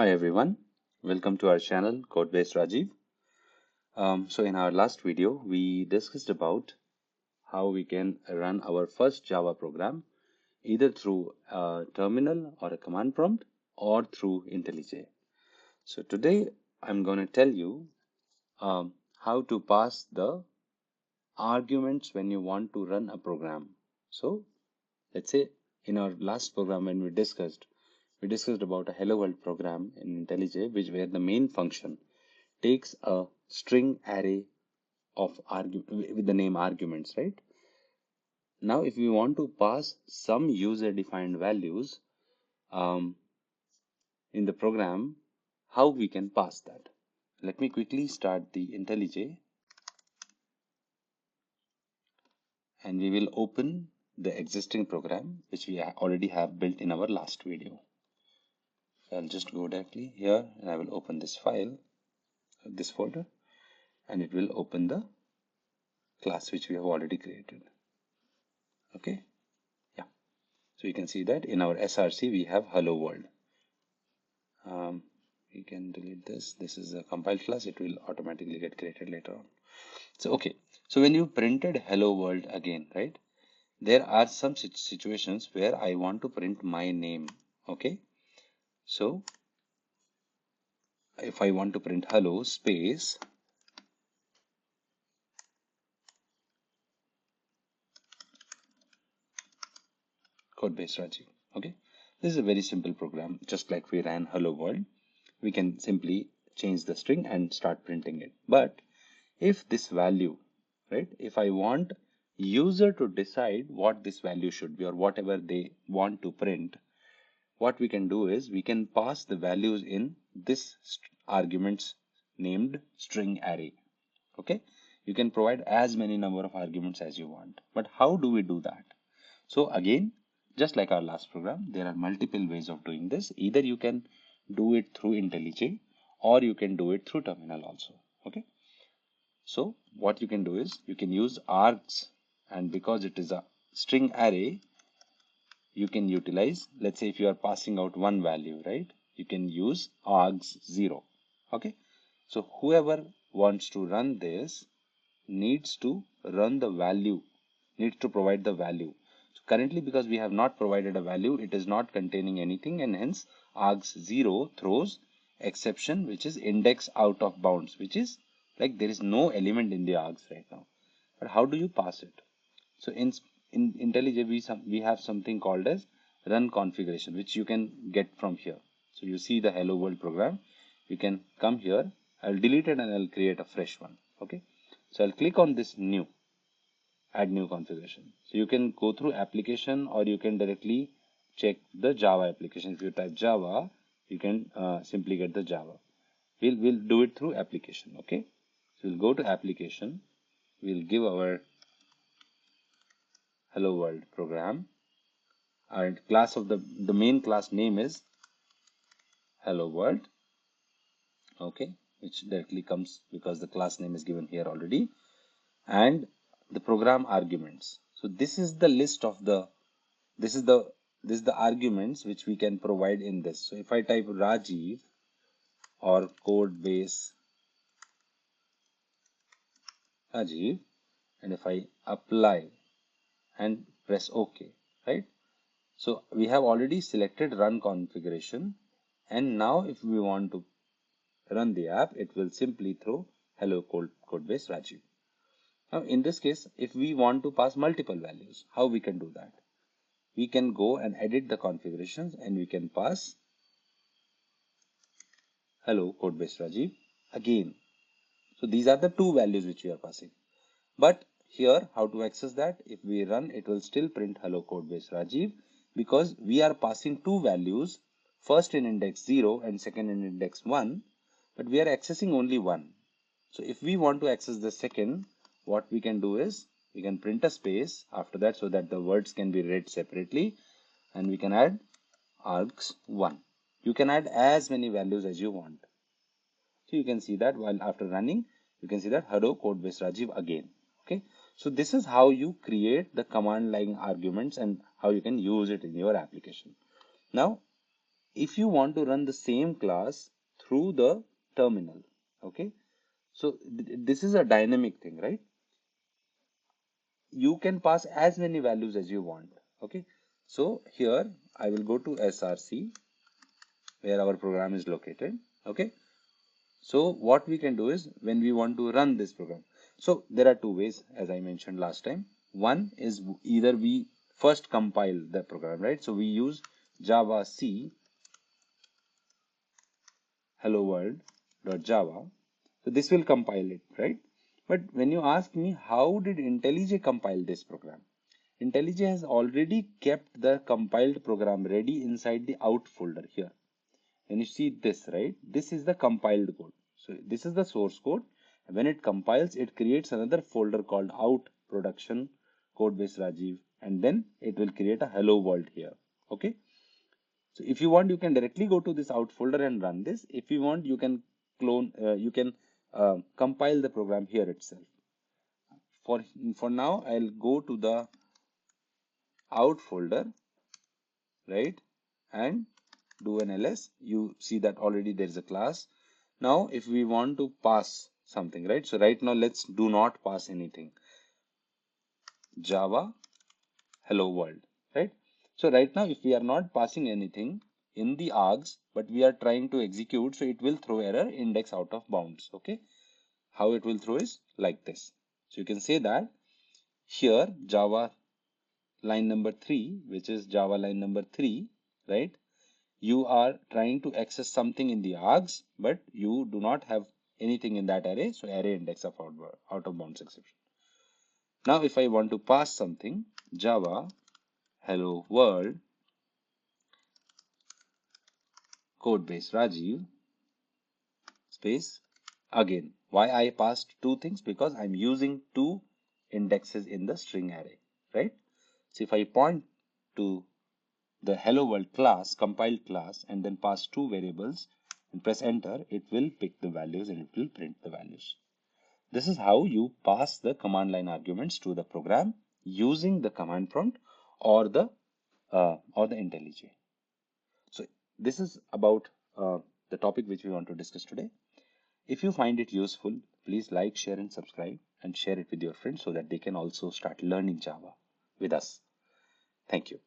Hi everyone, welcome to our channel CodeBaseRajiv. So in our last video, we discussed about how we can run our first Java program either through a terminal or a command prompt or through IntelliJ. So today I'm going to tell you how to pass the arguments when you want to run a program. So let's say in our last program when we discussed about a hello world program in IntelliJ, where the main function takes a string array of with the name arguments, right? Now, if we want to pass some user-defined values in the program, how we can pass that? Let me quickly start the IntelliJ, and we will open the existing program which we already have built in our last video. So I'll just go directly here and I will open this file, this folder, and it will open the class which we have already created. Okay, yeah. So you can see that in our SRC we have hello world. We can delete this. This is a compiled class. It will automatically get created later on. So okay. So when you printed hello world again, right? There are some situations where I want to print my name. Okay. So if I want to print hello space CodeBaseRajiv. Okay. This is a very simple program. Just like we ran hello world, we can simply change the string and start printing it. But if this value, right, if I want user to decide what this value should be or whatever they want to print, what we can do is we can pass the values in this arguments named string array. Okay, you can provide as many number of arguments as you want. But how do we do that? So again, just like our last program, there are multiple ways of doing this. Either you can do it through IntelliJ or you can do it through terminal also. Okay. So what you can do is you can use args, and because it is a string array, you can utilize, let's say if you are passing out one value, right? You can use args 0. Okay. So whoever wants to run this needs to run the value, needs to provide the value. So currently, because we have not provided a value, it is not containing anything, and hence args 0 throws exception, which is index out of bounds, which is like there is no element in the args right now. But how do you pass it? So in IntelliJ we have something called as run configuration, which you can get from here. So you see the hello world program, you can come here. I'll delete it and I'll create a fresh one. Okay. So I'll click on this new, add new configuration. So you can go through application or you can directly check the Java application. If you type Java, you can simply get the Java. We'll do it through application. Okay. So we'll go to application. We'll give our hello world program. Our class of the main class name is hello world. Okay. Which directly comes because the class name is given here already. And the program arguments. So this is the list of this is the arguments which we can provide in this. So if I type Rajiv or CodeBaseRajiv, and if I apply and press OK, right? So we have already selected run configuration, and now if we want to run the app, it will simply throw hello CodeBaseRajiv. Now in this case, if we want to pass multiple values, how we can do that? We can go and edit the configurations and we can pass hello CodeBaseRajiv again. So these are the two values which we are passing. But here, how to access that? If we run, it will still print hello CodeBaseRajiv because we are passing two values, first in index 0 and second in index 1, but we are accessing only one. So if we want to access the second, what we can do is we can print a space after that so that the words can be read separately, and we can add args 1. You can add as many values as you want. So you can see that while after running, you can see that hello CodeBaseRajiv again. Okay. So this is how you create the command line arguments and how you can use it in your application. Now, if you want to run the same class through the terminal, okay, so this is a dynamic thing, right? You can pass as many values as you want. Okay, so here I will go to src where our program is located. Okay, so what we can do is when we want to run this program, so there are two ways as I mentioned last time. One is either we first compile the program, right? So we use java c hello world.java. So this will compile it, right? But when you ask me how did IntelliJ compile this program, IntelliJ has already kept the compiled program ready inside the out folder here. When you see this, right, this is the compiled code. So this is the source code. When it compiles, it creates another folder called out production CodeBaseRajiv, and then it will create a hello world here. Okay. So if you want, you can directly go to this out folder and run this. If you want, you can clone, compile the program here itself. For now, I'll go to the out folder, right, and do an ls. You see that already there is a class. Now if we want to pass something, right, so right now let's do not pass anything. Java hello world, right? So right now if we are not passing anything in the args but we are trying to execute, so it will throw error index out of bounds. Okay, how it will throw is like this. So you can say that here Java line number 3, which is Java line number 3, right? You are trying to access something in the args, but you do not have anything in that array, so array index of out of bounds exception. Now if I want to pass something, Java hello world CodeBaseRajiv space again. Why I passed two things? Because I'm using two indexes in the string array, right? So if I point to the hello world class, compiled class, and then pass two variables and press enter, it will pick the values and it will print the values. This is how you pass the command line arguments to the program using the command prompt or the IntelliJ. So this is about the topic which we want to discuss today. If you find it useful, please like, share, and subscribe, and share it with your friends so that they can also start learning Java with us. Thank you.